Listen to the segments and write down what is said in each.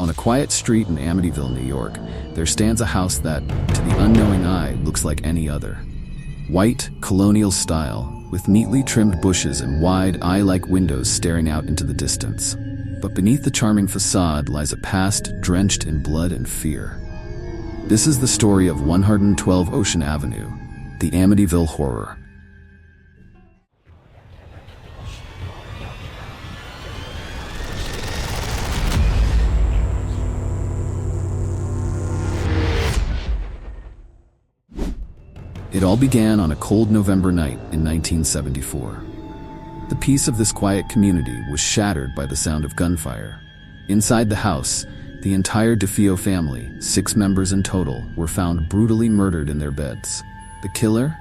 On a quiet street in Amityville, New York, there stands a house that, to the unknowing eye, looks like any other. White, colonial style, with neatly trimmed bushes and wide, eye-like windows staring out into the distance. But beneath the charming facade lies a past drenched in blood and fear. This is the story of 112 Ocean Avenue, the Amityville Horror. It all began on a cold November night in 1974. The peace of this quiet community was shattered by the sound of gunfire. Inside the house, the entire DeFeo family, 6 members in total, were found brutally murdered in their beds. The killer?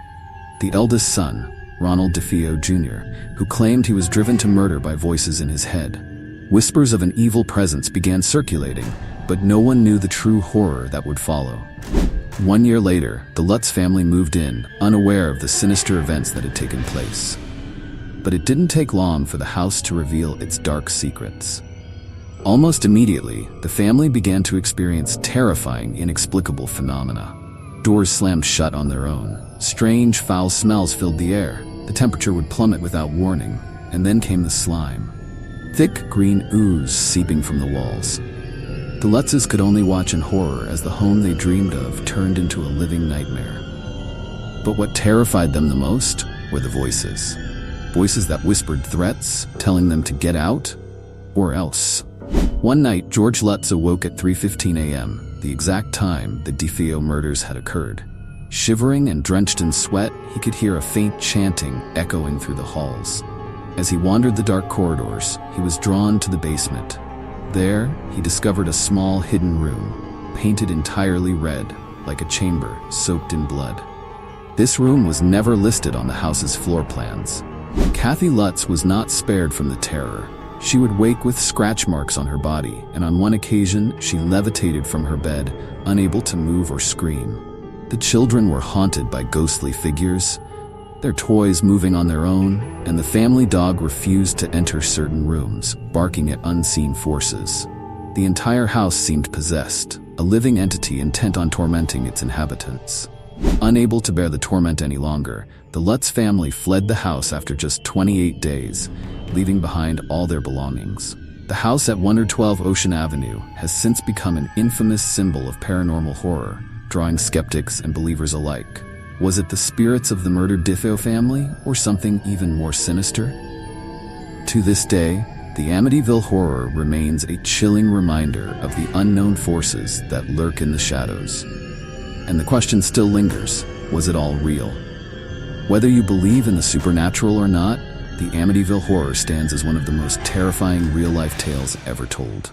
The eldest son, Ronald DeFeo Jr., who claimed he was driven to murder by voices in his head. Whispers of an evil presence began circulating, but no one knew the true horror that would follow. 1 year later, the Lutz family moved in, unaware of the sinister events that had taken place. But it didn't take long for the house to reveal its dark secrets. Almost immediately, the family began to experience terrifying, inexplicable phenomena. Doors slammed shut on their own. Strange, foul smells filled the air. The temperature would plummet without warning, and then came the slime. Thick green ooze seeping from the walls. The Lutzes could only watch in horror as the home they dreamed of turned into a living nightmare. But what terrified them the most were the voices. Voices that whispered threats, telling them to get out, or else. One night, George Lutz awoke at 3:15 a.m., the exact time the DeFeo murders had occurred. Shivering and drenched in sweat, he could hear a faint chanting echoing through the halls. As he wandered the dark corridors, he was drawn to the basement. There, he discovered a small hidden room, painted entirely red, like a chamber soaked in blood. This room was never listed on the house's floor plans. Kathy Lutz was not spared from the terror. She would wake with scratch marks on her body, and on one occasion, she levitated from her bed, unable to move or scream. The children were haunted by ghostly figures, their toys moving on their own, and the family dog refused to enter certain rooms, barking at unseen forces. The entire house seemed possessed, a living entity intent on tormenting its inhabitants. Unable to bear the torment any longer, the Lutz family fled the house after just 28 days, leaving behind all their belongings. The house at 112 Ocean Avenue has since become an infamous symbol of paranormal horror, drawing skeptics and believers alike. Was it the spirits of the murdered DeFeo family, or something even more sinister? To this day, the Amityville Horror remains a chilling reminder of the unknown forces that lurk in the shadows. And the question still lingers, was it all real? Whether you believe in the supernatural or not, the Amityville Horror stands as one of the most terrifying real-life tales ever told.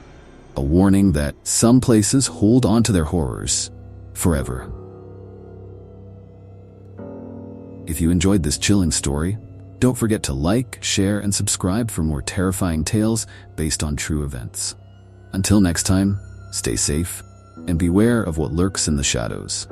A warning that some places hold on to their horrors forever. If you enjoyed this chilling story, don't forget to like, share, and subscribe for more terrifying tales based on true events. Until next time, stay safe and beware of what lurks in the shadows.